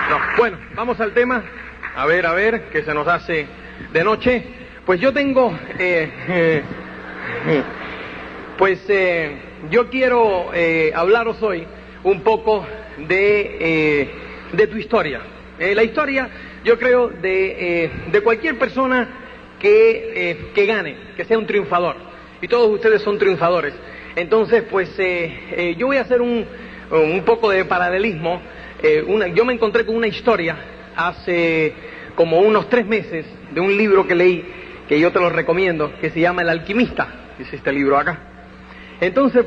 No. Bueno, vamos al tema. A ver, que se nos hace de noche. Pues yo tengo... yo quiero hablaros hoy un poco de tu historia. La historia, yo creo, de cualquier persona que gane, que sea un triunfador. Y todos ustedes son triunfadores. Entonces, yo voy a hacer un poco de paralelismo. Yo me encontré con una historia hace como unos 3 meses de un libro que leí, que yo te lo recomiendo, que se llama El Alquimista. Es este libro acá. Entonces,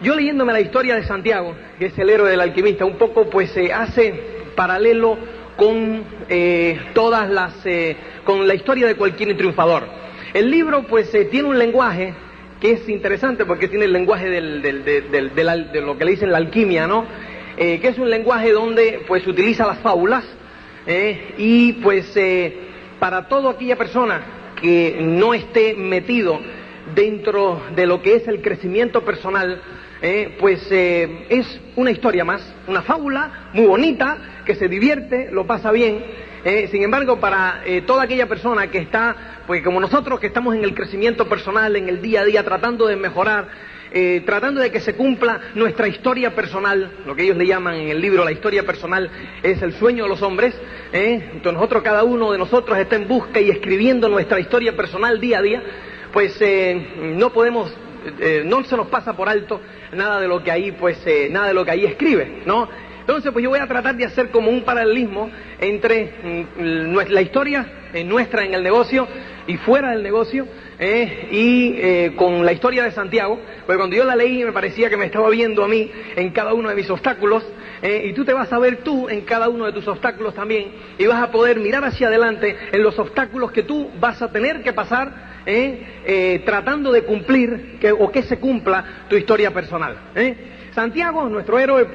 yo leyéndome la historia de Santiago, que es el héroe del alquimista, un poco hace paralelo con con la historia de cualquier triunfador. El libro tiene un lenguaje que es interesante porque tiene el lenguaje de lo que le dicen la alquimia, ¿no? Que es un lenguaje donde utiliza las fábulas para toda aquella persona que no esté metido dentro de lo que es el crecimiento personal, es una historia más, una fábula muy bonita, que se divierte, lo pasa bien. Sin embargo, para toda aquella persona que está, como nosotros, que estamos en el crecimiento personal, en el día a día, tratando de mejorar, tratando de que se cumpla nuestra historia personal, lo que ellos le llaman en el libro la historia personal, es el sueño de los hombres. Entonces cada uno de nosotros está en busca y escribiendo nuestra historia personal día a día. No podemos, no se nos pasa por alto nada de lo que ahí, nada de lo que ahí escribe, ¿no? Entonces, yo voy a tratar de hacer como un paralelismo entre la historia nuestra en el negocio y fuera del negocio, con la historia de Santiago, porque cuando yo la leí me parecía que me estaba viendo a mí en cada uno de mis obstáculos, y tú te vas a ver tú en cada uno de tus obstáculos también, y vas a poder mirar hacia adelante en los obstáculos que tú vas a tener que pasar, tratando de cumplir o que se cumpla tu historia personal. Santiago, nuestro héroe,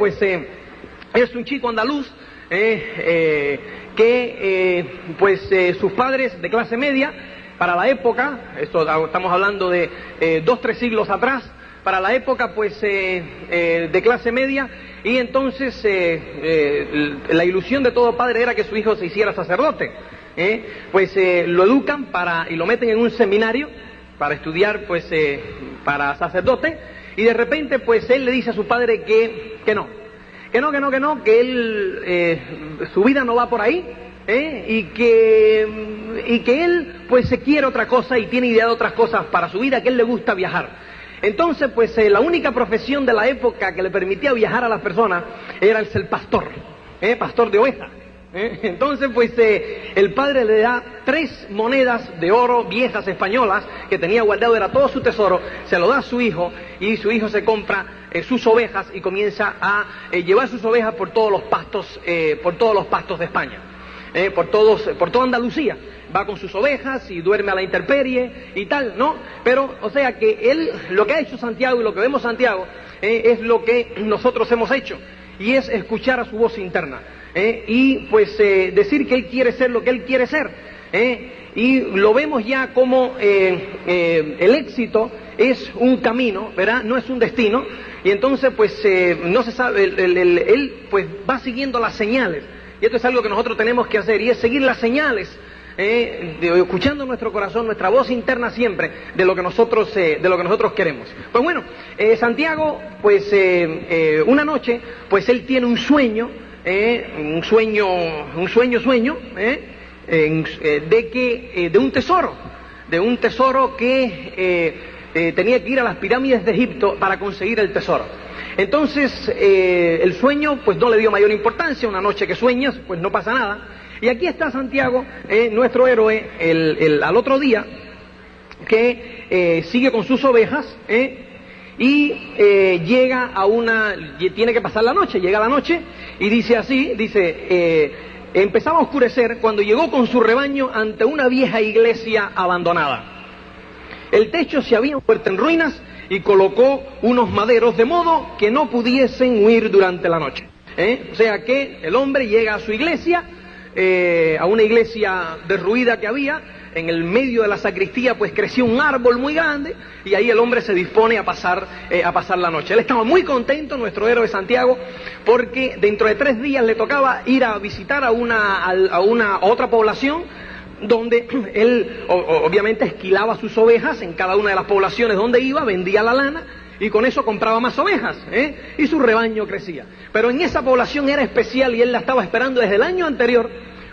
es un chico andaluz sus padres de clase media, para la época, estamos hablando de 2-3 siglos atrás, para la época de clase media, y entonces la ilusión de todo padre era que su hijo se hiciera sacerdote. Lo educan y lo meten en un seminario para estudiar para sacerdote, y de repente él le dice a su padre que no, que él su vida no va por ahí, y que él se quiere otra cosa y tiene idea de otras cosas para su vida, que él le gusta viajar. Entonces la única profesión de la época que le permitía viajar a las personas era el ser pastor, pastor de ovejas. Entonces el padre le da 3 monedas de oro viejas españolas que tenía guardado, era todo su tesoro, se lo da a su hijo, y su hijo se compra sus ovejas y comienza a llevar sus ovejas por todos los pastos de España, por toda Andalucía. Va con sus ovejas y duerme a la intemperie y tal, ¿no? Pero, o sea que lo que ha hecho Santiago y lo que vemos Santiago es lo que nosotros hemos hecho, y es escuchar a su voz interna. Decir que él quiere ser lo que él quiere ser, y lo vemos ya como el éxito es un camino, ¿verdad? No es un destino, y entonces no se sabe, él va siguiendo las señales, y esto es algo que nosotros tenemos que hacer, y es seguir las señales, escuchando nuestro corazón, nuestra voz interna siempre, de lo que nosotros queremos. Santiago, una noche, él tiene un sueño, de un tesoro que tenía que ir a las pirámides de Egipto para conseguir el tesoro. Entonces el sueño no le dio mayor importancia. Una noche que sueñas, no pasa nada. Y aquí está Santiago, nuestro héroe, al otro día, que sigue con sus ovejas, y tiene que pasar la noche. Llega la noche y dice así, empezaba a oscurecer cuando llegó con su rebaño ante una vieja iglesia abandonada. El techo se había vuelto en ruinas y colocó unos maderos de modo que no pudiesen huir durante la noche. O sea que el hombre llega a su iglesia, a una iglesia derruida que había, en el medio de la sacristía pues crecía un árbol muy grande y ahí el hombre se dispone a pasar la noche. Él estaba muy contento, nuestro héroe Santiago, porque dentro de 3 días le tocaba ir a visitar a otra población donde él obviamente esquilaba sus ovejas en cada una de las poblaciones donde iba, vendía la lana y con eso compraba más ovejas, y su rebaño crecía. Pero en esa población era especial y él la estaba esperando desde el año anterior,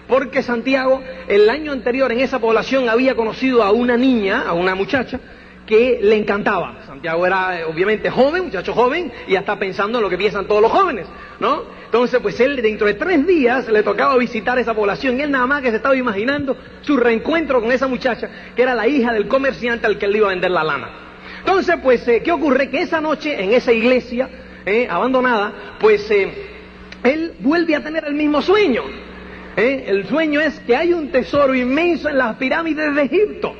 porque Santiago el año anterior en esa población había conocido a una niña, a una muchacha que le encantaba. Santiago era obviamente joven, muchacho joven, y ya está pensando en lo que piensan todos los jóvenes, ¿no? Entonces pues él dentro de 3 días le tocaba visitar esa población y él nada más que se estaba imaginando su reencuentro con esa muchacha que era la hija del comerciante al que él le iba a vender la lana. Entonces pues ¿qué ocurre? Que esa noche en esa iglesia abandonada pues él vuelve a tener el mismo sueño. El sueño es que hay un tesoro inmenso en las pirámides de Egipto,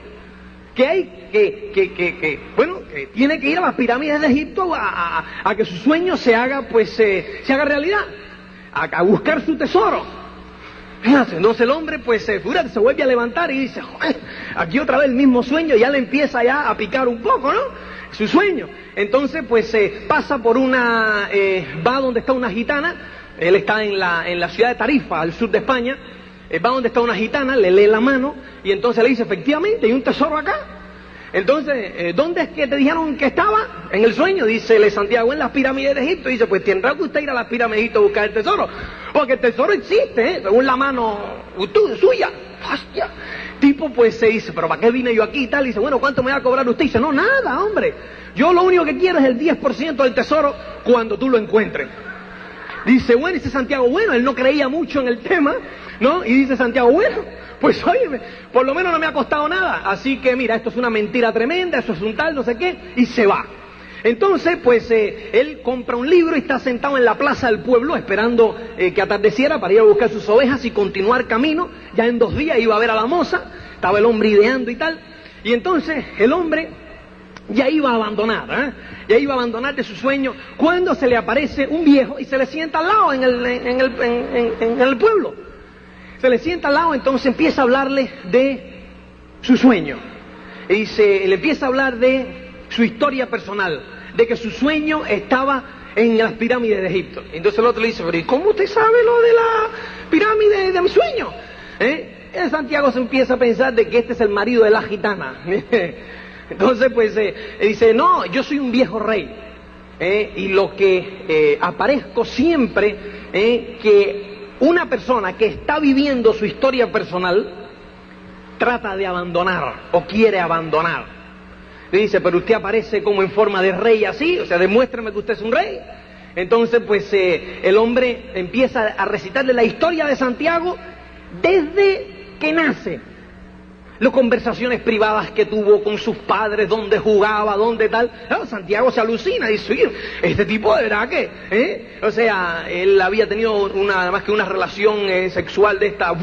que hay que tiene que ir a las pirámides de Egipto a que su sueño se haga realidad, a buscar su tesoro. Entonces el hombre pues se vuelve a levantar y dice, joder, aquí otra vez el mismo sueño, ya le empieza ya a picar un poco, ¿no? Su sueño. Entonces pues pasa por va donde está una gitana. Él está en la ciudad de Tarifa, al sur de España. Va donde está una gitana, le lee la mano y entonces le dice, efectivamente, hay un tesoro acá. Entonces, ¿dónde es que te dijeron que estaba? En el sueño, dice Santiago, en las pirámides de Egipto. Dice, pues tendrá que usted ir a las pirámides de Egipto a buscar el tesoro, porque el tesoro existe, según la mano suya. ¡Hostia! Tipo pues se dice, pero ¿para qué vine yo aquí y tal? Y dice, bueno, ¿cuánto me va a cobrar usted? Y dice, no, nada, hombre, yo lo único que quiero es el 10% del tesoro cuando tú lo encuentres. Dice Santiago, bueno, él no creía mucho en el tema, ¿no? Y dice Santiago, bueno, pues óyeme, por lo menos no me ha costado nada, así que mira, esto es una mentira tremenda, eso es un tal, no sé qué, y se va. Entonces, pues, él compra un libro y está sentado en la plaza del pueblo esperando que atardeciera para ir a buscar sus ovejas y continuar camino. Ya en 2 días iba a ver a la moza, estaba el hombre ideando y tal, y entonces el hombre ya iba a abandonar, ya iba a abandonar de su sueño, cuando se le aparece un viejo y se le sienta al lado en el pueblo. Se le sienta al lado, entonces empieza a hablarle de su sueño. Y le empieza a hablar de su historia personal, de que su sueño estaba en las pirámides de Egipto. Entonces el otro le dice, pero ¿y cómo usted sabe lo de la pirámide de mi sueño? Santiago se empieza a pensar de que este es el marido de la gitana. Entonces pues dice, no, yo soy un viejo rey, y lo que aparezco siempre, que una persona que está viviendo su historia personal trata de abandonar o quiere abandonar. Y dice, pero usted aparece como en forma de rey así, o sea, demuéstrame que usted es un rey. Entonces pues el hombre empieza a recitarle la historia de Santiago desde que nace. Las conversaciones privadas que tuvo con sus padres, dónde jugaba, dónde tal. Claro, Santiago se alucina y dice, oye, este tipo de verdad que, o sea, él había tenido más que una relación sexual de esta,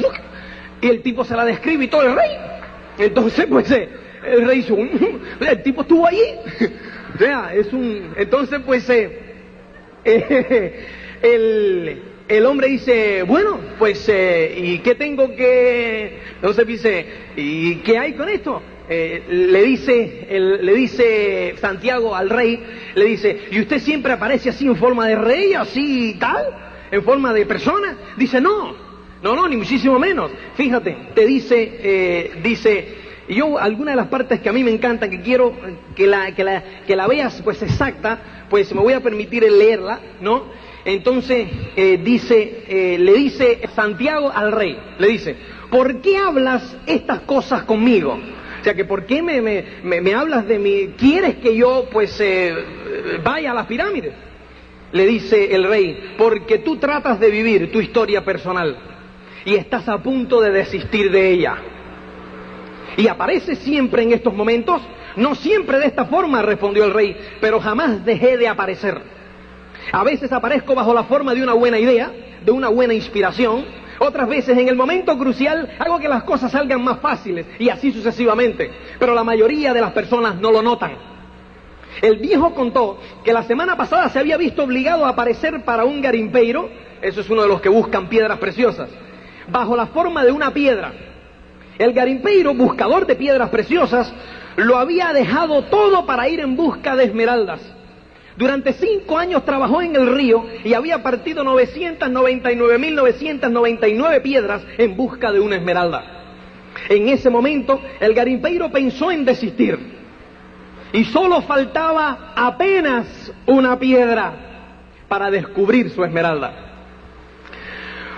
y el tipo se la describe y todo el rey. Entonces, pues, el rey dice, el tipo estuvo allí. O sea, entonces, pues, el hombre dice, bueno, pues, ¿y qué tengo que...? Entonces dice, ¿y qué hay con esto? Le dice Santiago al rey, le dice, ¿y usted siempre aparece así en forma de rey, así y tal? ¿En forma de persona? Dice, no, ni muchísimo menos. Fíjate, te dice, y yo alguna de las partes que a mí me encantan, que quiero que la veas pues exacta, pues me voy a permitir leerla, ¿no? Entonces le dice Santiago al rey, le dice, ¿por qué hablas estas cosas conmigo? O sea, que ¿por qué me hablas de mí? ¿Quieres que yo pues vaya a las pirámides? Le dice el rey, porque tú tratas de vivir tu historia personal y estás a punto de desistir de ella. Y aparece siempre en estos momentos, no siempre de esta forma, respondió el rey, pero jamás dejé de aparecer. A veces aparezco bajo la forma de una buena idea, de una buena inspiración. Otras veces en el momento crucial hago que las cosas salgan más fáciles y así sucesivamente. Pero la mayoría de las personas no lo notan. El viejo contó que la semana pasada se había visto obligado a aparecer para un garimpeiro, eso es uno de los que buscan piedras preciosas, bajo la forma de una piedra. El garimpeiro, buscador de piedras preciosas, lo había dejado todo para ir en busca de esmeraldas. Durante 5 años trabajó en el río y había partido 999.999 piedras en busca de una esmeralda. En ese momento, el garimpeiro pensó en desistir. Y solo faltaba apenas una piedra para descubrir su esmeralda.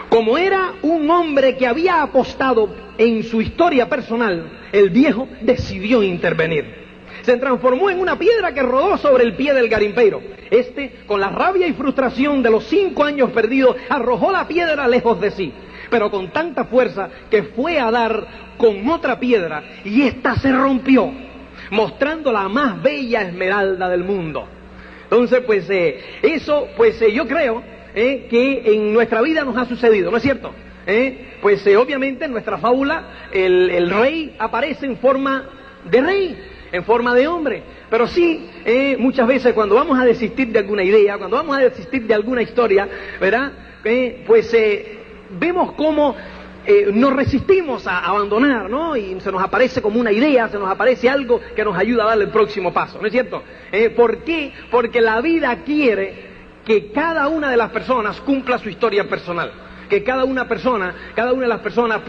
Como era un hombre que había apostado en su historia personal, el viejo decidió intervenir. Se transformó en una piedra que rodó sobre el pie del garimpeiro. Con la rabia y frustración de los 5 años perdidos, arrojó la piedra lejos de sí, pero con tanta fuerza que fue a dar con otra piedra y ésta se rompió, mostrando la más bella esmeralda del mundo. Entonces, yo creo que en nuestra vida nos ha sucedido, ¿no es cierto? Obviamente en nuestra fábula el rey aparece en forma de rey, en forma de hombre, pero sí, muchas veces cuando vamos a desistir de alguna idea, cuando vamos a desistir de alguna historia, ¿verdad? Vemos cómo nos resistimos a abandonar, ¿no? Y se nos aparece como una idea, se nos aparece algo que nos ayuda a darle el próximo paso, ¿no es cierto? ¿Por qué? Porque la vida quiere que cada una de las personas cumpla su historia personal, que cada una de las personas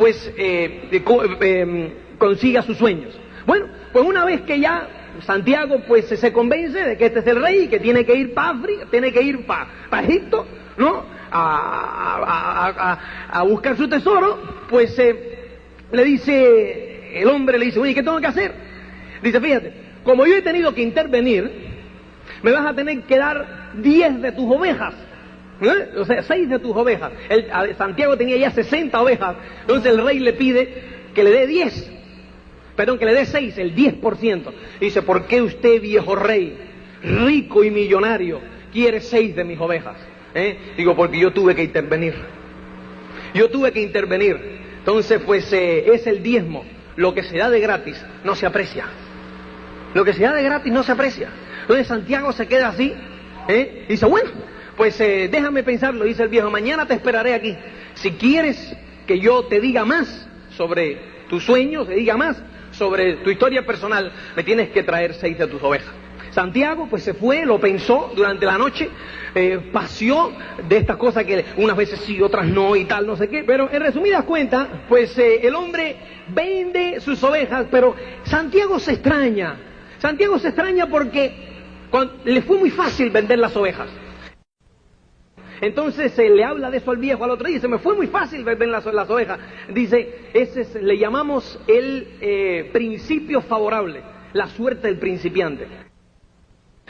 consiga sus sueños. Bueno, pues una vez que ya Santiago se convence de que este es el rey y que tiene que ir para África, tiene que ir para Egipto, ¿no? A buscar su tesoro, el hombre le dice, oye, ¿qué tengo que hacer? Dice, fíjate, como yo he tenido que intervenir, me vas a tener que dar 10 de tus ovejas. O sea, 6 de tus ovejas. Santiago tenía ya 60 ovejas, entonces el rey le pide que le dé 6, el 10%. Dice, ¿por qué usted, viejo rey, rico y millonario, quiere 6 de mis ovejas? Digo, porque yo tuve que intervenir. Entonces, es el diezmo. Lo que se da de gratis no se aprecia. Entonces Santiago se queda así, y dice, bueno, déjame pensarlo, dice el viejo, mañana te esperaré aquí. Si quieres que yo te diga más sobre tus sueños, te diga más sobre tu historia personal, me tienes que traer 6 de tus ovejas. Santiago se fue, lo pensó durante la noche, paseó de estas cosas que unas veces sí, otras no y tal, no sé qué, pero en resumidas cuentas, el hombre vende sus ovejas, pero Santiago se extraña porque le fue muy fácil vender las ovejas. Entonces le habla de eso al viejo, al otro día, dice, me fue muy fácil vender las ovejas. Dice, le llamamos el principio favorable, la suerte del principiante.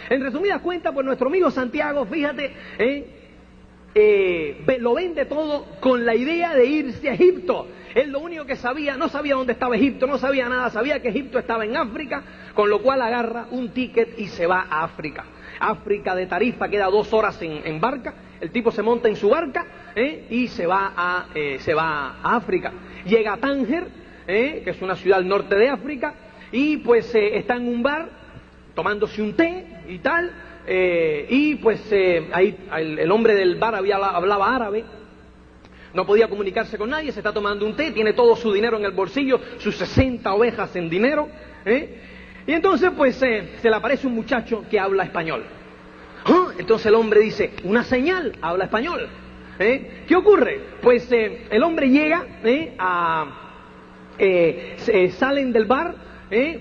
En resumidas cuentas, nuestro amigo Santiago, fíjate, lo vende todo con la idea de irse a Egipto. Él lo único que sabía, no sabía dónde estaba Egipto, no sabía nada, sabía que Egipto estaba en África, con lo cual agarra un ticket y se va a África. África de Tarifa queda 2 horas en barca, el tipo se monta en su barca y se va a África. Llega a Tánger, que es una ciudad al norte de África, y está en un bar tomándose un té y tal, ahí el hombre del bar hablaba árabe, no podía comunicarse con nadie, se está tomando un té, tiene todo su dinero en el bolsillo, sus 60 ovejas en dinero, y entonces se le aparece un muchacho que habla español. Entonces el hombre dice, una señal, habla español. ¿Qué ocurre? El hombre llega, salen del bar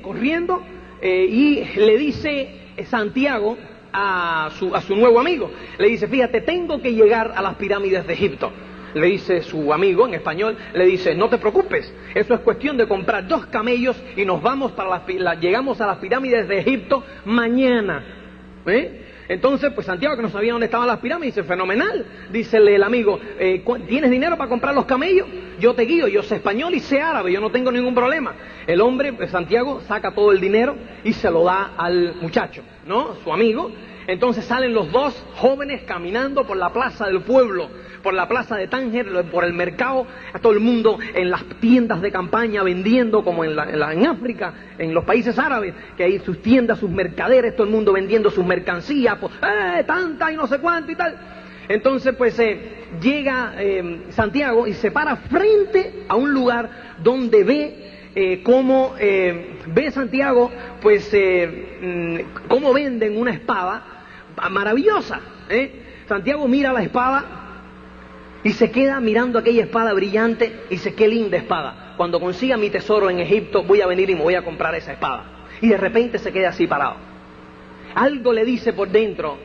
corriendo, y le dice Santiago a su nuevo amigo, le dice, fíjate, tengo que llegar a las pirámides de Egipto. Le dice su amigo en español, le dice, no te preocupes, eso es cuestión de comprar 2 camellos y nos vamos llegamos a las pirámides de Egipto mañana. Entonces, Santiago, que no sabía dónde estaban las pirámides, dice, fenomenal. Dícele el amigo, ¿tienes dinero para comprar los camellos? Yo te guío, yo sé español y sé árabe, yo no tengo ningún problema. El hombre, Santiago, saca todo el dinero y se lo da al muchacho, ¿no? Su amigo. Entonces salen los 2 jóvenes caminando por la plaza del pueblo, por la plaza de Tánger, por el mercado, a todo el mundo en las tiendas de campaña vendiendo, como en África, en los países árabes, que hay sus tiendas, sus mercaderes, todo el mundo vendiendo sus mercancías, tanta y no sé cuánto y tal. Entonces llega Santiago y se para frente a un lugar donde ve cómo ve Santiago, pues, cómo venden una espada maravillosa. Santiago mira la espada y se queda mirando aquella espada brillante y dice, qué linda espada. Cuando consiga mi tesoro en Egipto, voy a venir y me voy a comprar esa espada. Y de repente se queda así parado. Algo le dice por dentro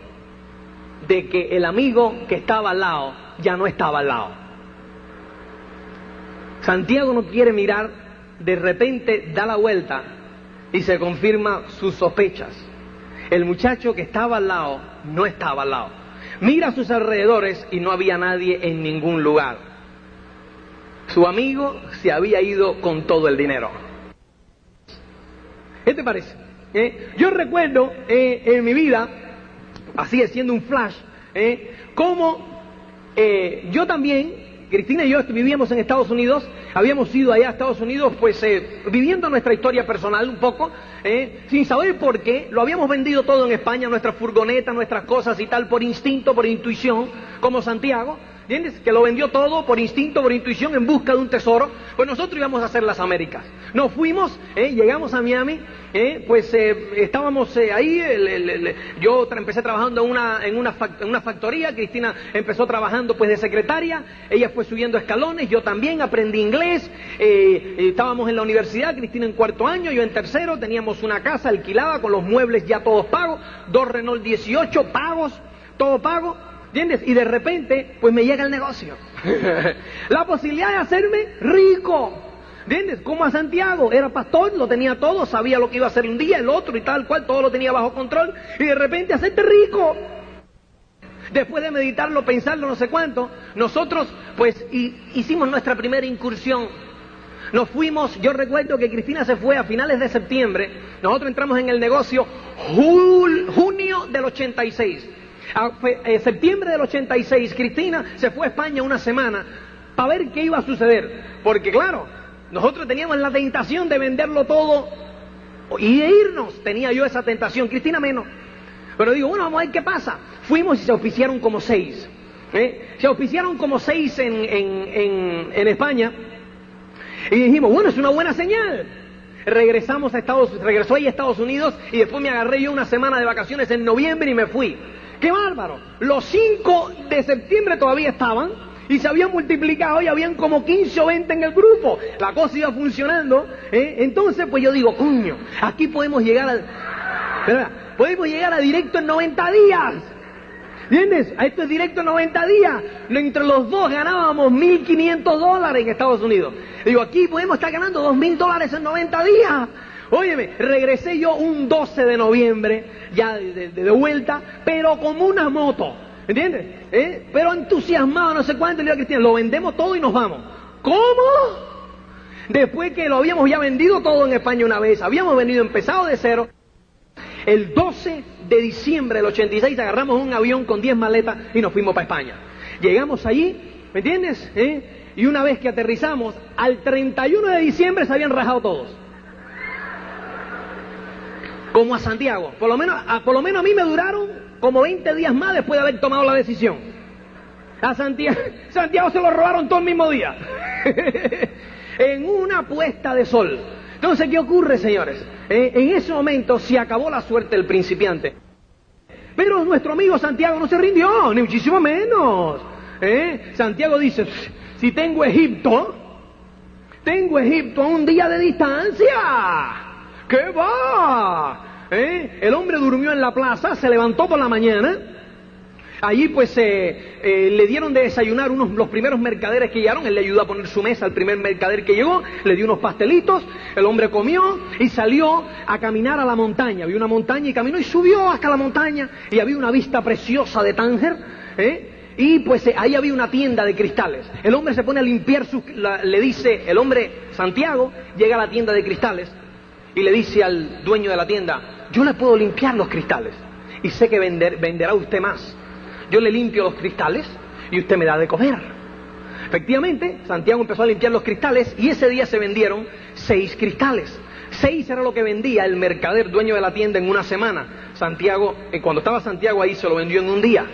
de que el amigo que estaba al lado ya no estaba al lado. Santiago no quiere mirar, de repente da la vuelta y se confirma sus sospechas. El muchacho que estaba al lado no estaba al lado. Mira a sus alrededores y no había nadie en ningún lugar. Su amigo se había ido con todo el dinero. ¿Qué te parece? Yo recuerdo en mi vida, así haciendo un flash, cómo yo también, Cristina y yo vivíamos en Estados Unidos, habíamos ido allá a Estados Unidos, pues viviendo nuestra historia personal un poco, sin saber por qué, lo habíamos vendido todo en España, nuestras furgonetas, nuestras cosas y tal, por instinto, por intuición, como Santiago, ¿entiendes? Que lo vendió todo por instinto, por intuición, en busca de un tesoro. Pues nosotros íbamos a hacer las Américas. Nos fuimos, llegamos a Miami, pues estábamos ahí, yo empecé trabajando en una factoría, Cristina empezó trabajando pues de secretaria, ella fue subiendo escalones, yo también aprendí inglés, estábamos en la universidad, Cristina en cuarto año, yo en tercero, teníamos una casa alquilada con los muebles ya todos pagos, 2 Renault 18 pagos, todo pago, ¿entiendes? Y de repente, pues me llega el negocio. La posibilidad de hacerme rico. ¿Entiendes? Como a Santiago, era pastor, lo tenía todo, sabía lo que iba a hacer un día, el otro y tal cual, todo lo tenía bajo control, y de repente hacerte rico. Después de meditarlo, pensarlo, no sé cuánto, nosotros pues hicimos nuestra primera incursión. Nos fuimos, yo recuerdo que Cristina se fue a finales de septiembre, nosotros entramos en el negocio junio del 86. Septiembre del 86, Cristina se fue a España una semana para ver qué iba a suceder, porque claro, nosotros teníamos la tentación de venderlo todo y de irnos, tenía yo esa tentación, Cristina menos, pero digo, bueno, vamos a ver qué pasa. Fuimos y se auspiciaron como 6, se auspiciaron como 6 en España, y dijimos, bueno, es una buena señal. Regresó ella a Estados Unidos, y después me agarré yo una semana de vacaciones en noviembre y me fui. ¡Qué bárbaro! Los 5 de septiembre todavía estaban y se habían multiplicado y habían como 15 o 20 en el grupo. La cosa iba funcionando, Entonces, pues yo digo, coño, aquí podemos llegar a directo en 90 días. ¿Entiendes? A esto es directo en 90 días. Entre los dos ganábamos $1.500 en Estados Unidos. Digo, aquí podemos estar ganando $2.000 en 90 días. Óyeme, regresé yo un 12 de noviembre, ya de vuelta, pero como una moto, ¿entiendes? Pero entusiasmado, no sé cuánto, le digo a Cristina, lo vendemos todo y nos vamos. ¿Cómo? Después que lo habíamos ya vendido todo en España una vez, habíamos empezado de cero. El 12 de diciembre del 86 agarramos un avión con 10 maletas y nos fuimos para España. Llegamos allí, ¿me entiendes? Y una vez que aterrizamos, al 31 de diciembre se habían rajado todos. Como a Santiago, por lo menos a mí me duraron como 20 días más después de haber tomado la decisión. A Santiago se lo robaron todo el mismo día, en una puesta de sol. Entonces, ¿qué ocurre, señores? En ese momento se acabó la suerte del principiante. Pero nuestro amigo Santiago no se rindió, ni muchísimo menos. Santiago dice, si tengo Egipto a un día de distancia. ¿Qué va? El hombre durmió en la plaza, se levantó por la mañana. Allí pues le dieron de desayunar los primeros mercaderes que llegaron. Él le ayudó a poner su mesa al primer mercader que llegó, le dio unos pastelitos, el hombre comió y salió a caminar a la montaña. Vio una montaña y caminó y subió hasta la montaña y había una vista preciosa de Tánger, y pues ahí había una tienda de cristales. El hombre se pone a limpiar le dice, el hombre Santiago llega a la tienda de cristales y le dice al dueño de la tienda, yo le puedo limpiar los cristales y sé que venderá usted más. Yo le limpio los cristales y usted me da de comer. Efectivamente, Santiago empezó a limpiar los cristales y ese día se vendieron 6 cristales. 6 era lo que vendía el mercader dueño de la tienda en una semana. Santiago, cuando estaba Santiago ahí, se lo vendió en un día.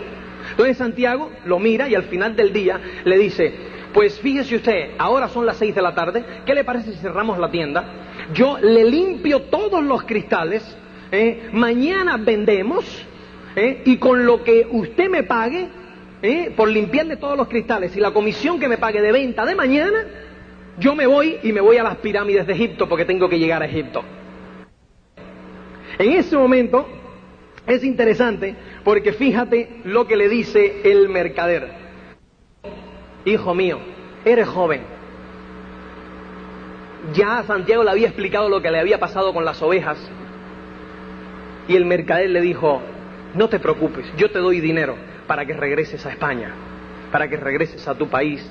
Entonces Santiago lo mira y al final del día le dice, pues fíjese usted, ahora son las 6 de la tarde, ¿qué le parece si cerramos la tienda? Yo le limpio todos los cristales, mañana vendemos, y con lo que usted me pague, por limpiarle todos los cristales y la comisión que me pague de venta de mañana, yo me voy y me voy a las pirámides de Egipto porque tengo que llegar a Egipto. En ese momento es interesante porque fíjate lo que le dice el mercader. Hijo mío, eres joven. Ya Santiago le había explicado lo que le había pasado con las ovejas. Y el mercader le dijo, no te preocupes, yo te doy dinero para que regreses a España, para que regreses a tu país.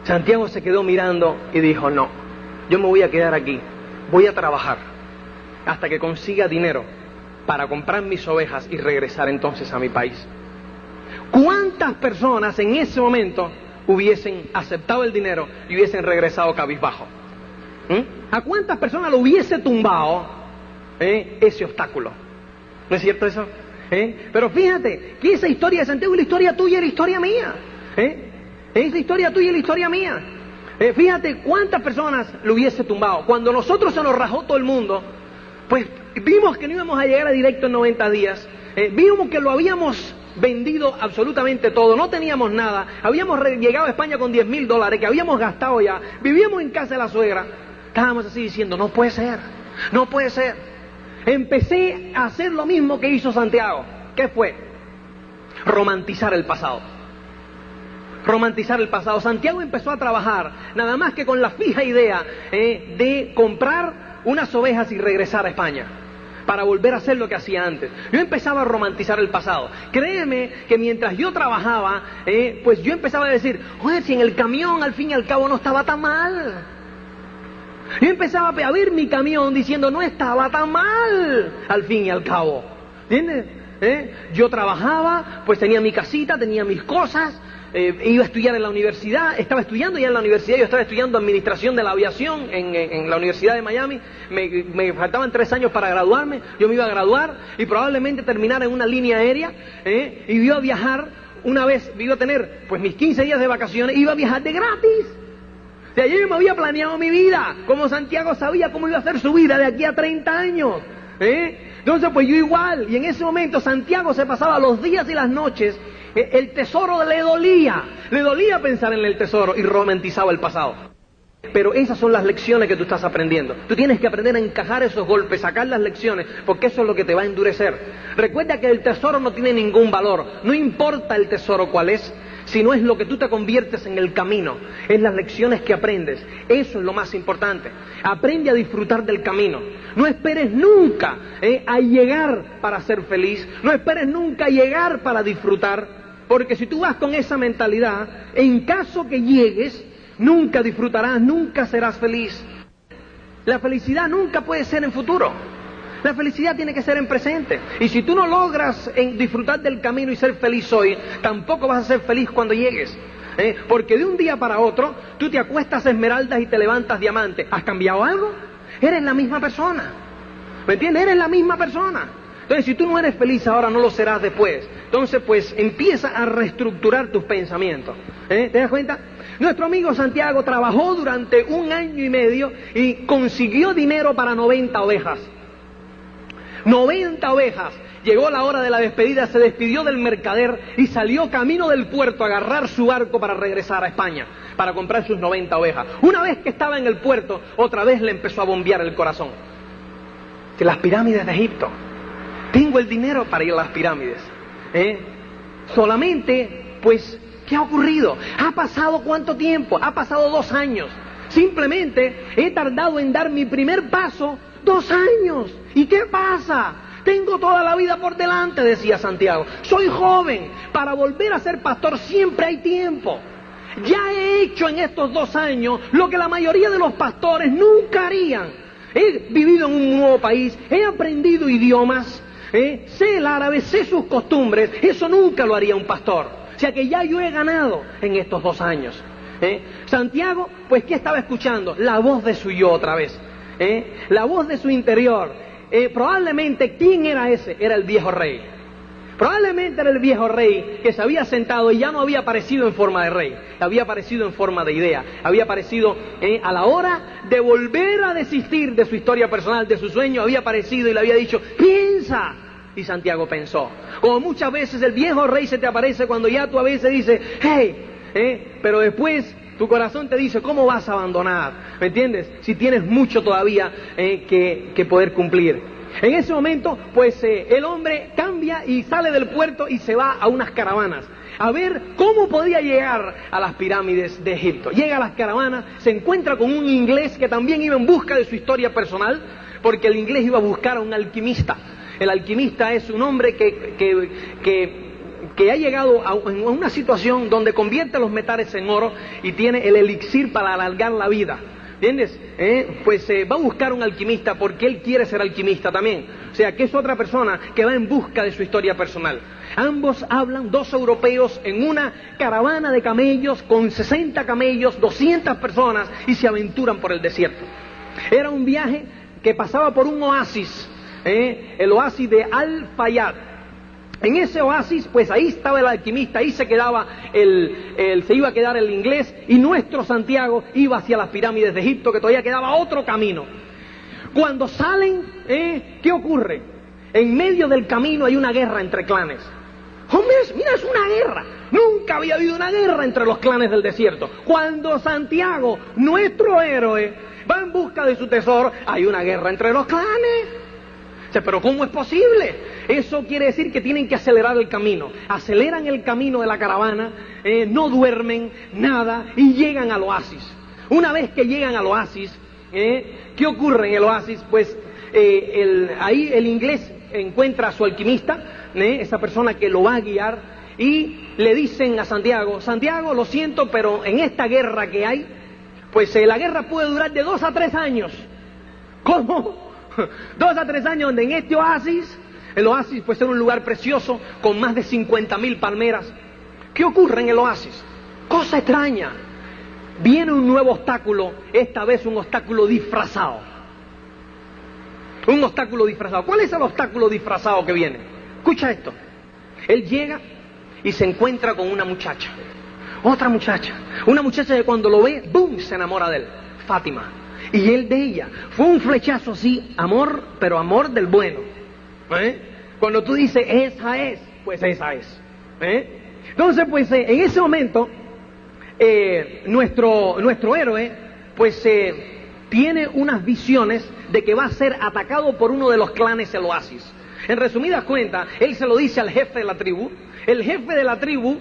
Santiago se quedó mirando y dijo, no, yo me voy a quedar aquí, voy a trabajar hasta que consiga dinero para comprar mis ovejas y regresar entonces a mi país. ¿Cuántas personas en ese momento hubiesen aceptado el dinero y hubiesen regresado cabizbajo? ¿A cuántas personas lo hubiese tumbado ese obstáculo? ¿No es cierto eso? Pero fíjate que esa historia de Santiago es la historia tuya y la historia mía. Esa historia tuya y la historia mía. Fíjate cuántas personas lo hubiese tumbado. Cuando nosotros se nos rajó todo el mundo, pues vimos que no íbamos a llegar a directo en 90 días. Vimos que lo habíamos vendido absolutamente todo, no teníamos nada. Habíamos llegado a España con $10,000 que habíamos gastado ya. Vivíamos en casa de la suegra. Estábamos así diciendo, no puede ser, no puede ser. Empecé a hacer lo mismo que hizo Santiago. ¿Qué fue? Romantizar el pasado. Romantizar el pasado. Santiago empezó a trabajar nada más que con la fija idea de comprar unas ovejas y regresar a España para volver a hacer lo que hacía antes. Yo empezaba a romantizar el pasado. Créeme que mientras yo trabajaba, pues yo empezaba a decir, oye, si en el camión al fin y al cabo no estaba tan mal. Yo empezaba a ver mi camión diciendo, no estaba tan mal, al fin y al cabo. ¿Entiendes? Yo trabajaba, pues tenía mi casita, tenía mis cosas, iba a estudiar en la universidad, estaba estudiando ya en la universidad, yo estaba estudiando administración de la aviación en la Universidad de Miami, me faltaban 3 años para graduarme, yo me iba a graduar y probablemente terminar en una línea aérea, y iba a viajar una vez, iba a tener pues mis 15 días de vacaciones, iba a viajar de gratis. O sea, yo me había planeado mi vida, como Santiago sabía cómo iba a ser su vida de aquí a 30 años. Entonces, pues yo igual, y en ese momento Santiago se pasaba los días y las noches, el tesoro le dolía pensar en el tesoro y romantizaba el pasado. Pero esas son las lecciones que tú estás aprendiendo. Tú tienes que aprender a encajar esos golpes, sacar las lecciones, porque eso es lo que te va a endurecer. Recuerda que el tesoro no tiene ningún valor, no importa el tesoro cuál es, sino es lo que tú te conviertes en el camino, es las lecciones que aprendes. Eso es lo más importante. Aprende a disfrutar del camino. No esperes nunca a llegar para ser feliz, no esperes nunca a llegar para disfrutar, porque si tú vas con esa mentalidad, en caso que llegues, nunca disfrutarás, nunca serás feliz. La felicidad nunca puede ser en futuro. La felicidad tiene que ser en presente. Y si tú no logras disfrutar del camino y ser feliz hoy, tampoco vas a ser feliz cuando llegues. Porque de un día para otro, tú te acuestas esmeraldas y te levantas diamantes. ¿Has cambiado algo? Eres la misma persona. ¿Me entiendes? Eres la misma persona. Entonces, si tú no eres feliz ahora, no lo serás después. Entonces, pues, empieza a reestructurar tus pensamientos. ¿Te das cuenta? Nuestro amigo Santiago trabajó durante 1 año y medio y consiguió dinero para 90 ovejas. 90 ovejas. Llegó la hora de la despedida, se despidió del mercader y salió camino del puerto a agarrar su barco para regresar a España, para comprar sus 90 ovejas. Una vez que estaba en el puerto, otra vez le empezó a bombear el corazón. Que las pirámides de Egipto, tengo el dinero para ir a las pirámides. Solamente, pues, ¿qué ha ocurrido? ¿Ha pasado cuánto tiempo? Ha pasado 2 años. Simplemente he tardado en dar mi primer paso 2 años. ¿Y qué pasa? Tengo toda la vida por delante, decía Santiago. Soy joven. Para volver a ser pastor siempre hay tiempo. Ya he hecho en estos 2 años lo que la mayoría de los pastores nunca harían. He vivido en un nuevo país, he aprendido idiomas, sé el árabe, sé sus costumbres. Eso nunca lo haría un pastor. O sea que ya yo he ganado en estos 2 años. Santiago, pues, ¿qué estaba escuchando? La voz de su yo otra vez. La voz de su interior. Probablemente, ¿quién era ese? Era el viejo rey. Probablemente era el viejo rey que se había sentado y ya no había aparecido en forma de rey, había aparecido en forma de idea, había aparecido a la hora de volver a desistir de su historia personal, de su sueño, había aparecido y le había dicho, piensa. Y Santiago pensó. Como muchas veces el viejo rey se te aparece cuando ya tú a veces dices, hey, pero después tu corazón te dice, ¿cómo vas a abandonar? ¿Me entiendes? Si tienes mucho todavía que poder cumplir. En ese momento, pues el hombre cambia y sale del puerto y se va a unas caravanas a ver cómo podía llegar a las pirámides de Egipto. Llega a las caravanas, se encuentra con un inglés que también iba en busca de su historia personal, porque el inglés iba a buscar a un alquimista. El alquimista es un hombre que ha llegado a una situación donde convierte los metales en oro y tiene el elixir para alargar la vida. ¿Entiendes? Pues va a buscar un alquimista porque él quiere ser alquimista también. O sea, que es otra persona que va en busca de su historia personal. Ambos hablan, dos europeos, en una caravana de camellos, con 60 camellos, 200 personas, y se aventuran por el desierto. Era un viaje que pasaba por un oasis, el oasis de Al-Fayad. En ese oasis, pues ahí estaba el alquimista, ahí se quedaba se iba a quedar el inglés, y nuestro Santiago iba hacia las pirámides de Egipto, que todavía quedaba otro camino. Cuando salen, ¿qué ocurre? En medio del camino hay una guerra entre clanes. Hombre, mira, es una guerra. Nunca había habido una guerra entre los clanes del desierto. Cuando Santiago, nuestro héroe, va en busca de su tesoro, hay una guerra entre los clanes. O sea, pero ¿cómo es posible? Eso quiere decir que tienen que acelerar el camino. Aceleran el camino de la caravana, no duermen, nada, y llegan al oasis. Una vez que llegan al oasis, ¿qué ocurre en el oasis? Pues ahí el inglés encuentra a su alquimista, esa persona que lo va a guiar, y le dicen a Santiago, Santiago, lo siento, pero en esta guerra que hay, pues la guerra puede durar de 2 a 3 años. ¿Cómo? 2 a 3 años, donde en este oasis, el oasis puede ser un lugar precioso con más de 50.000 palmeras. ¿Qué ocurre en el oasis? Cosa extraña. Viene un nuevo obstáculo, esta vez un obstáculo disfrazado. Un obstáculo disfrazado. ¿Cuál es el obstáculo disfrazado que viene? Escucha esto. Él llega y se encuentra con una muchacha. Otra muchacha. Una muchacha que cuando lo ve, ¡boom!, se enamora de él. Fátima. Y él de ella. Fue un flechazo así, amor, pero amor del bueno. Cuando tú dices, esa es, pues esa es. Entonces, pues en ese momento, nuestro héroe, pues tiene unas visiones de que va a ser atacado por uno de los clanes del oasis. En resumidas cuentas, él se lo dice al jefe de la tribu. El jefe de la tribu,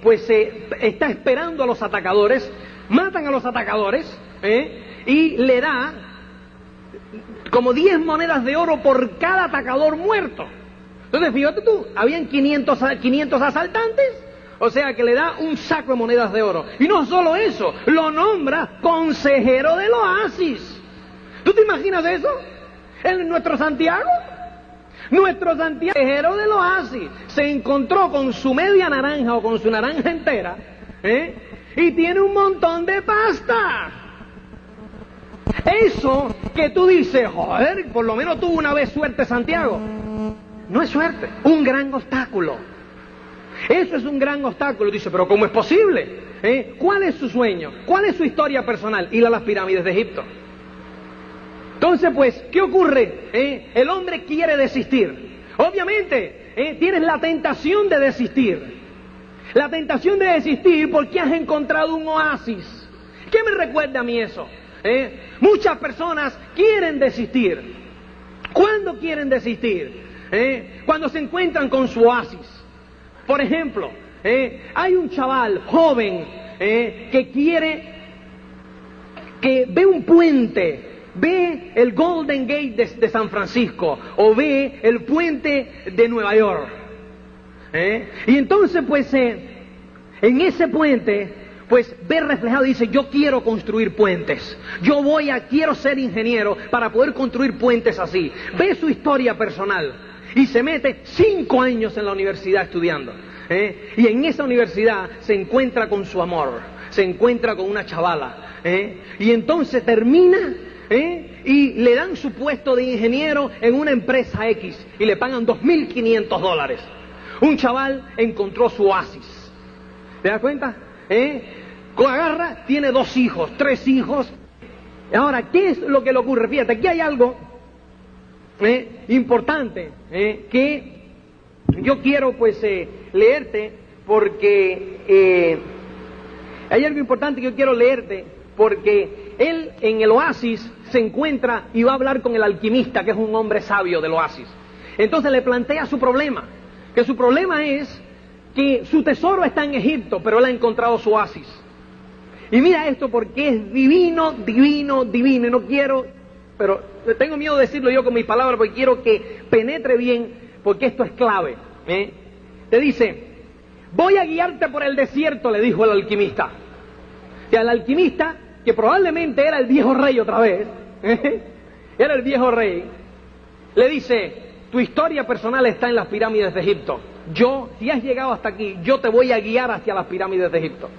pues está esperando a los atacadores, matan a los atacadores, y le da como 10 monedas de oro por cada atacador muerto. Entonces, fíjate tú, habían 500 asaltantes, o sea que le da un saco de monedas de oro. Y no solo eso, lo nombra consejero del oasis. ¿Tú te imaginas eso? Nuestro Santiago, consejero del oasis, se encontró con su media naranja o con su naranja entera, y tiene un montón de pasta. Eso que tú dices, joder, por lo menos tuvo una vez suerte Santiago. No es suerte, un gran obstáculo. Eso es un gran obstáculo. Dice, pero ¿cómo es posible? ¿Cuál es su sueño? ¿Cuál es su historia personal? Ir a las pirámides de Egipto. Entonces, pues, ¿qué ocurre? El hombre quiere desistir. Obviamente, tienes la tentación de desistir. La tentación de desistir porque has encontrado un oasis. ¿Qué me recuerda a mí eso? Muchas personas quieren desistir. ¿Cuándo quieren desistir? Cuando se encuentran con su oasis. Por ejemplo, hay un chaval joven que ve un puente, ve el Golden Gate de San Francisco, o ve el puente de Nueva York. Y entonces, pues, en ese puente, pues ve reflejado y dice, yo quiero construir puentes, quiero ser ingeniero para poder construir puentes así. Ve su historia personal y se mete 5 años en la universidad estudiando, y en esa universidad se encuentra con su amor, se encuentra con una chavala, y entonces termina, y le dan su puesto de ingeniero en una empresa X y le pagan $2.500. Un chaval encontró su oasis. ¿Te das cuenta? Agarra, tiene 2 hijos, 3 hijos. Ahora, ¿qué es lo que le ocurre? Fíjate, aquí hay algo importante que yo quiero pues leerte, porque hay algo importante que yo quiero leerte, porque él en el oasis se encuentra y va a hablar con el alquimista, que es un hombre sabio del oasis. Entonces le plantea su problema, que su problema es que su tesoro está en Egipto, pero él ha encontrado su oasis. Y mira esto, porque es divino, divino, divino, y no quiero, pero tengo miedo de decirlo yo con mis palabras, porque quiero que penetre bien, porque esto es clave. Te dice: voy a guiarte por el desierto, le dijo el alquimista. Y al alquimista, que probablemente era el viejo rey otra vez, era el viejo rey, le dice: tu historia personal está en las pirámides de Egipto. Si has llegado hasta aquí, yo te voy a guiar hacia las pirámides de Egipto.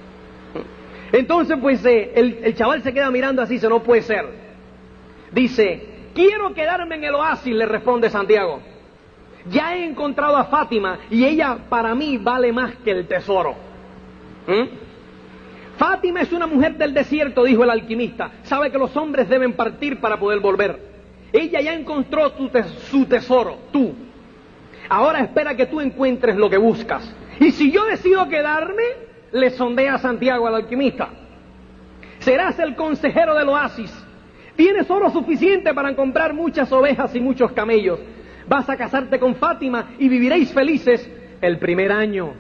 Entonces, pues, el chaval se queda mirando así, dice: no puede ser. Dice: quiero quedarme en el oasis, le responde Santiago. Ya he encontrado a Fátima y ella para mí vale más que el tesoro. Fátima es una mujer del desierto, dijo el alquimista. Sabe que los hombres deben partir para poder volver. Ella ya encontró su tesoro, tú. Ahora espera que tú encuentres lo que buscas. Y si yo decido quedarme, le sondea Santiago al alquimista: serás el consejero del oasis. Tienes oro suficiente para comprar muchas ovejas y muchos camellos. Vas a casarte con Fátima y viviréis felices el primer año.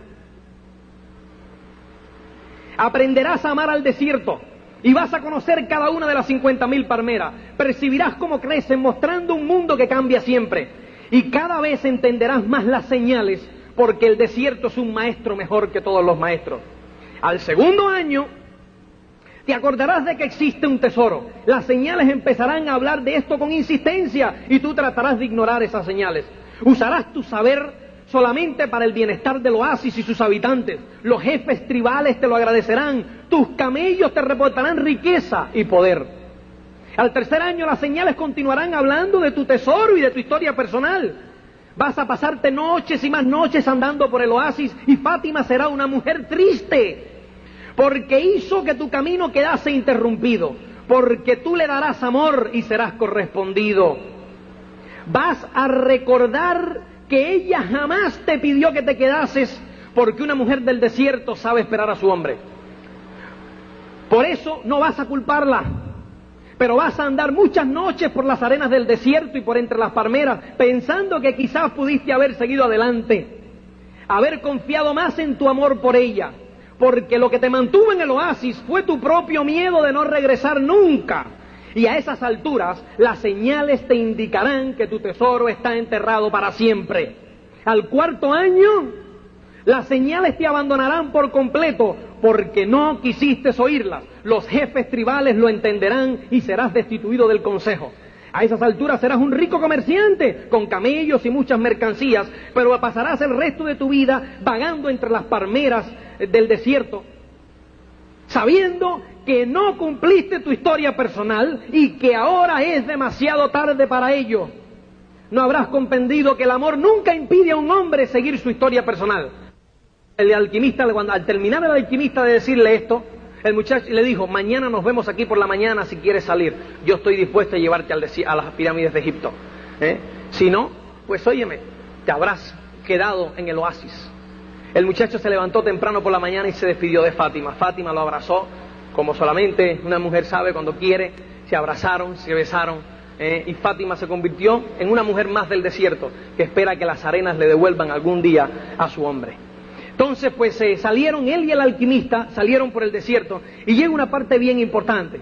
Aprenderás a amar al desierto y vas a conocer cada una de las 50.000 palmeras. Percibirás cómo crecen, mostrando un mundo que cambia siempre. Y cada vez entenderás más las señales, porque el desierto es un maestro mejor que todos los maestros. Al segundo año, te acordarás de que existe un tesoro. Las señales empezarán a hablar de esto con insistencia y tú tratarás de ignorar esas señales. Usarás tu saber solamente para el bienestar del oasis y sus habitantes. Los jefes tribales te lo agradecerán. Tus camellos te reportarán riqueza y poder. Al tercer año las señales continuarán hablando de tu tesoro y de tu historia personal. Vas a pasarte noches y más noches andando por el oasis y Fátima será una mujer triste, porque hizo que tu camino quedase interrumpido, porque tú le darás amor y serás correspondido. Vas a recordar que ella jamás te pidió que te quedases, porque una mujer del desierto sabe esperar a su hombre. Por eso no vas a culparla, pero vas a andar muchas noches por las arenas del desierto y por entre las palmeras, pensando que quizás pudiste haber seguido adelante, haber confiado más en tu amor por ella, porque lo que te mantuvo en el oasis fue tu propio miedo de no regresar nunca. Y a esas alturas, las señales te indicarán que tu tesoro está enterrado para siempre. Al cuarto año, las señales te abandonarán por completo, porque no quisiste oírlas. Los jefes tribales lo entenderán y serás destituido del consejo. A esas alturas serás un rico comerciante, con camellos y muchas mercancías, pero pasarás el resto de tu vida vagando entre las palmeras del desierto, sabiendo que no cumpliste tu historia personal y que ahora es demasiado tarde para ello. No habrás comprendido que el amor nunca impide a un hombre seguir su historia personal. El alquimista, al terminar el alquimista de decirle esto, el muchacho le dijo: mañana nos vemos aquí por la mañana si quieres salir. Yo estoy dispuesto a llevarte a las pirámides de Egipto. Si no, pues óyeme, te habrás quedado en el oasis. El muchacho se levantó temprano por la mañana y se despidió de Fátima. Fátima lo abrazó, como solamente una mujer sabe cuando quiere. Se abrazaron, se besaron, y Fátima se convirtió en una mujer más del desierto, que espera que las arenas le devuelvan algún día a su hombre. Entonces, pues salieron, él y el alquimista, salieron por el desierto, y llega una parte bien importante,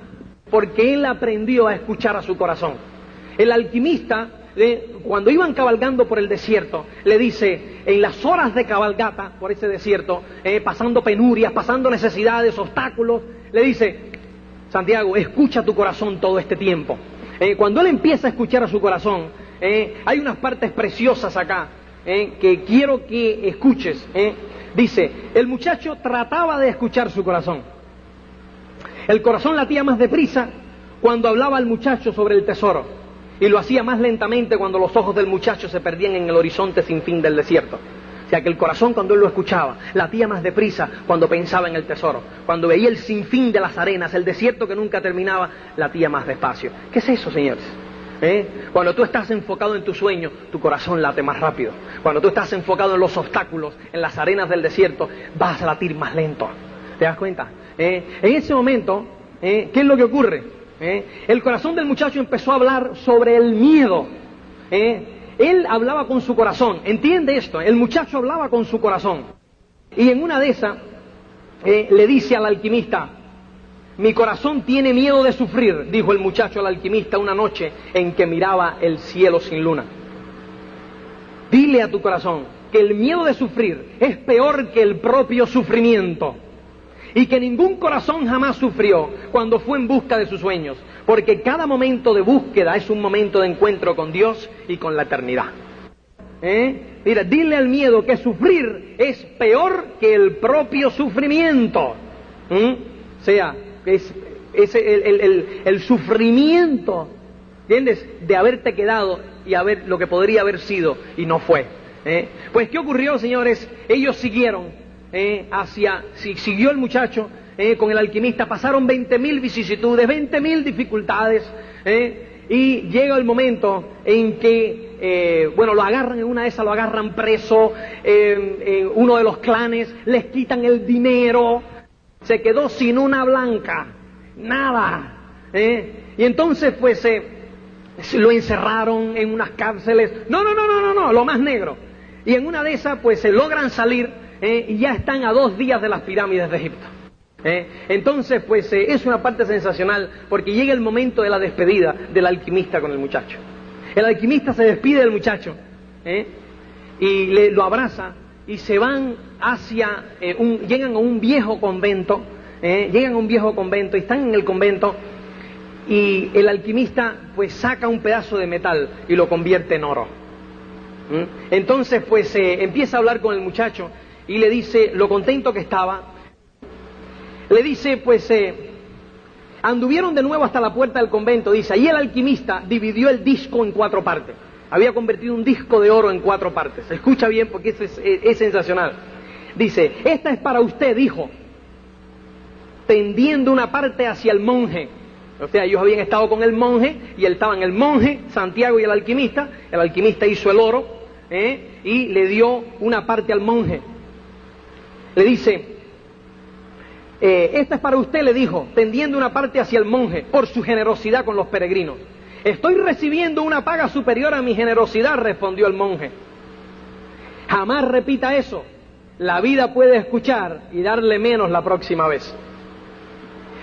porque él aprendió a escuchar a su corazón. El alquimista, cuando iban cabalgando por el desierto, le dice, en las horas de cabalgata por ese desierto, pasando penurias, pasando necesidades, obstáculos, le dice: Santiago, escucha tu corazón todo este tiempo. Cuando él empieza a escuchar a su corazón, hay unas partes preciosas acá, que quiero que escuches. Dice, el muchacho trataba de escuchar su corazón. El corazón latía más deprisa cuando hablaba el muchacho sobre el tesoro, y lo hacía más lentamente cuando los ojos del muchacho se perdían en el horizonte sin fin del desierto. O sea que el corazón, cuando él lo escuchaba, latía más deprisa cuando pensaba en el tesoro. Cuando veía el sinfín de las arenas, el desierto que nunca terminaba, latía más despacio. ¿Qué es eso, señores? Cuando tú estás enfocado en tu sueño, tu corazón late más rápido. Cuando tú estás enfocado en los obstáculos, en las arenas del desierto, vas a latir más lento. ¿Te das cuenta? En ese momento, ¿qué es lo que ocurre? El corazón del muchacho empezó a hablar sobre el miedo. Él hablaba con su corazón. ¿Entiende esto? El muchacho hablaba con su corazón. Y en una de esas, le dice al alquimista: mi corazón tiene miedo de sufrir, dijo el muchacho al alquimista una noche en que miraba el cielo sin luna. Dile a tu corazón que el miedo de sufrir es peor que el propio sufrimiento. Y que ningún corazón jamás sufrió cuando fue en busca de sus sueños, porque cada momento de búsqueda es un momento de encuentro con Dios y con la eternidad. Mira, dile al miedo que sufrir es peor que el propio sufrimiento. O sea, es el sufrimiento, ¿entiendes?, de haberte quedado y haber lo que podría haber sido y no fue. Pues, ¿qué ocurrió, señores? Ellos siguieron siguió el muchacho con el alquimista. Pasaron 20.000 vicisitudes, 20.000 dificultades, y llega el momento en que, lo agarran en una de esas, lo agarran preso, uno de los clanes, les quitan el dinero, se quedó sin una blanca, nada, y entonces pues lo encerraron en unas cárceles, no, lo más negro, y en una de esas pues se logran salir, y ya están a 2 días de las pirámides de Egipto. Entonces pues es una parte sensacional, porque llega el momento de la despedida del alquimista con el muchacho. El alquimista se despide del muchacho, y lo abraza, y se van hacia llegan a un viejo convento, y están en el convento, y el alquimista pues saca un pedazo de metal y lo convierte en oro. Entonces pues empieza a hablar con el muchacho y le dice lo contento que estaba. Le dice pues anduvieron de nuevo hasta la puerta del convento, dice, y el alquimista dividió el disco en 4 partes. Había convertido un disco de oro en 4 partes. Escucha bien porque es sensacional. Dice: esta es para usted, dijo, tendiendo una parte hacia el monje. O sea, ellos habían estado con el monje, y él estaba en el monje, Santiago y el alquimista hizo el oro, y le dio una parte al monje. Le dice: esta es para usted, le dijo, tendiendo una parte hacia el monje, por su generosidad con los peregrinos. Estoy recibiendo una paga superior a mi generosidad, respondió el monje. Jamás repita eso. La vida puede escuchar y darle menos la próxima vez.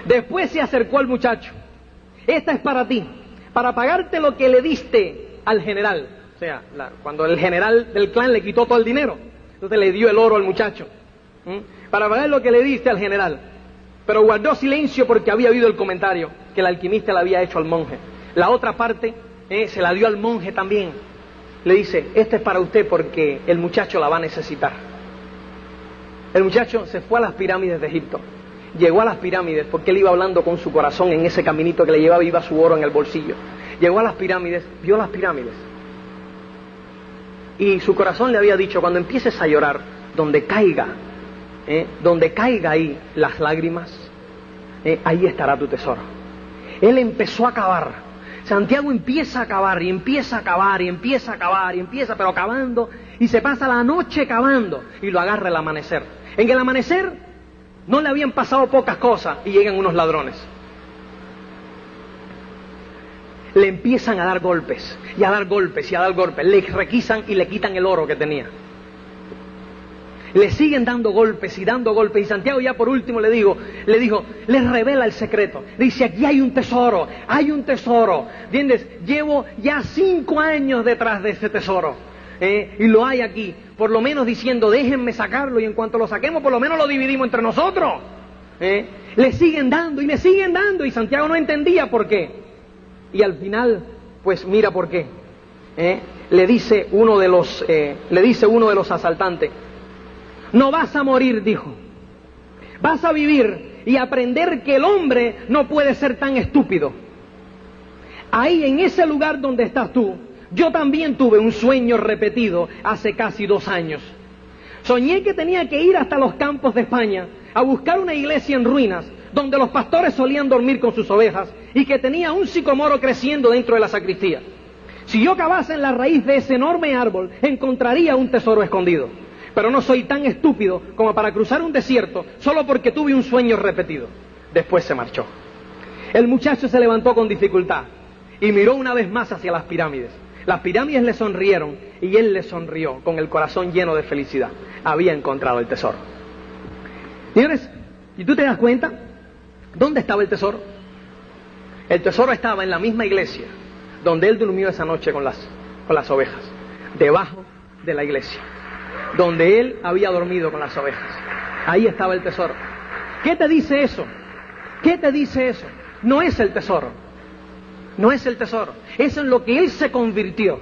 Después se acercó al muchacho. Esta es para ti, para pagarte lo que le diste al general. O sea, cuando el general del clan le quitó todo el dinero, entonces le dio el oro al muchacho. Para pagar lo que le diste al general. Pero guardó silencio porque había oído el comentario que el alquimista le había hecho al monje. La otra parte se la dio al monje también. Le dice: esta es para usted porque el muchacho la va a necesitar. El muchacho se fue a las pirámides de Egipto. Llegó a las pirámides porque él iba hablando con su corazón en ese caminito que le llevaba, iba su oro en el bolsillo. Llegó a las pirámides, vio las pirámides. Y su corazón le había dicho: cuando empieces a llorar, donde caiga ahí las lágrimas, ahí estará tu tesoro. Él empezó a cavar. Santiago empieza a cavar, y empieza a cavar, y empieza a cavar, y empieza, pero cavando, y se pasa la noche cavando, y lo agarra el amanecer. En el amanecer no le habían pasado pocas cosas, y llegan unos ladrones. Le empiezan a dar golpes, y a dar golpes, y a dar golpes. Le requisan y le quitan el oro que tenía. Le siguen dando golpes, y Santiago ya por último le dijo, les revela el secreto. Dice: aquí hay un tesoro, ¿entiendes? Llevo ya 5 años detrás de ese tesoro, y lo hay aquí, por lo menos diciendo: déjenme sacarlo, y en cuanto lo saquemos por lo menos lo dividimos entre nosotros. Le siguen dando, y Santiago no entendía por qué, y al final, pues mira por qué. Le dice uno de los asaltantes: no vas a morir, dijo. Vas a vivir y aprender que el hombre no puede ser tan estúpido. Ahí, en ese lugar donde estás tú, yo también tuve un sueño repetido hace casi 2 años. Soñé que tenía que ir hasta los campos de España a buscar una iglesia en ruinas, donde los pastores solían dormir con sus ovejas y que tenía un sicomoro creciendo dentro de la sacristía. Si yo cavase en la raíz de ese enorme árbol, encontraría un tesoro escondido. Pero no soy tan estúpido como para cruzar un desierto solo porque tuve un sueño repetido. Después se marchó. El muchacho se levantó con dificultad y miró una vez más hacia las pirámides. Las pirámides le sonrieron y él le sonrió con el corazón lleno de felicidad. Había encontrado el tesoro. Señores, ¿y tú te das cuenta? ¿Dónde estaba el tesoro? El tesoro estaba en la misma iglesia donde él durmió esa noche con las ovejas. Debajo de la iglesia donde él había dormido con las ovejas. Ahí estaba el tesoro. ¿Qué te dice eso? ¿Qué te dice eso? No es el tesoro. No es el tesoro. Es en lo que él se convirtió.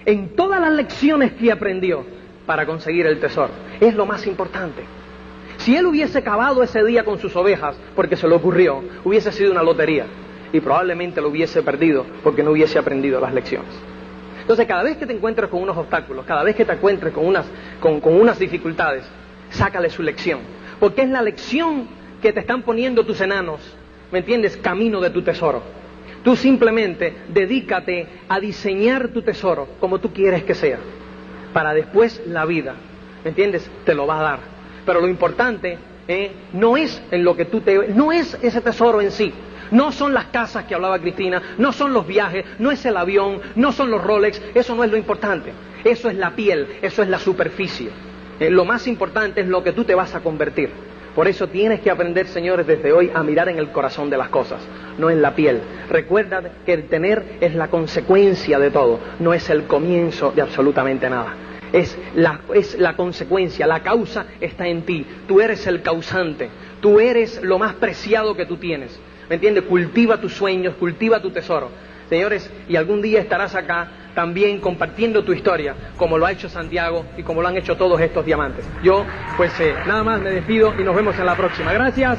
En todas las lecciones que aprendió para conseguir el tesoro. Es lo más importante. Si él hubiese cavado ese día con sus ovejas porque se le ocurrió, hubiese sido una lotería. Y probablemente lo hubiese perdido porque no hubiese aprendido las lecciones. Entonces, cada vez que te encuentres con unos obstáculos, cada vez que te encuentres con unas dificultades, sácale su lección. Porque es la lección que te están poniendo tus enanos, ¿me entiendes? Camino de tu tesoro. Tú simplemente dedícate a diseñar tu tesoro como tú quieres que sea. Para después la vida, ¿me entiendes? Te lo va a dar. Pero lo importante no es en lo que no es ese tesoro en sí. No son las casas que hablaba Cristina, no son los viajes, no es el avión, no son los Rolex, eso no es lo importante. Eso es la piel, eso es la superficie. Lo más importante es lo que tú te vas a convertir. Por eso tienes que aprender, señores, desde hoy a mirar en el corazón de las cosas, no en la piel. Recuerda que el tener es la consecuencia de todo, no es el comienzo de absolutamente nada. Es la consecuencia, la causa está en ti. Tú eres el causante, tú eres lo más preciado que tú tienes. ¿Me entiendes? Cultiva tus sueños, cultiva tu tesoro. Señores, y algún día estarás acá también compartiendo tu historia, como lo ha hecho Santiago y como lo han hecho todos estos diamantes. Yo, pues nada más me despido y nos vemos en la próxima. Gracias.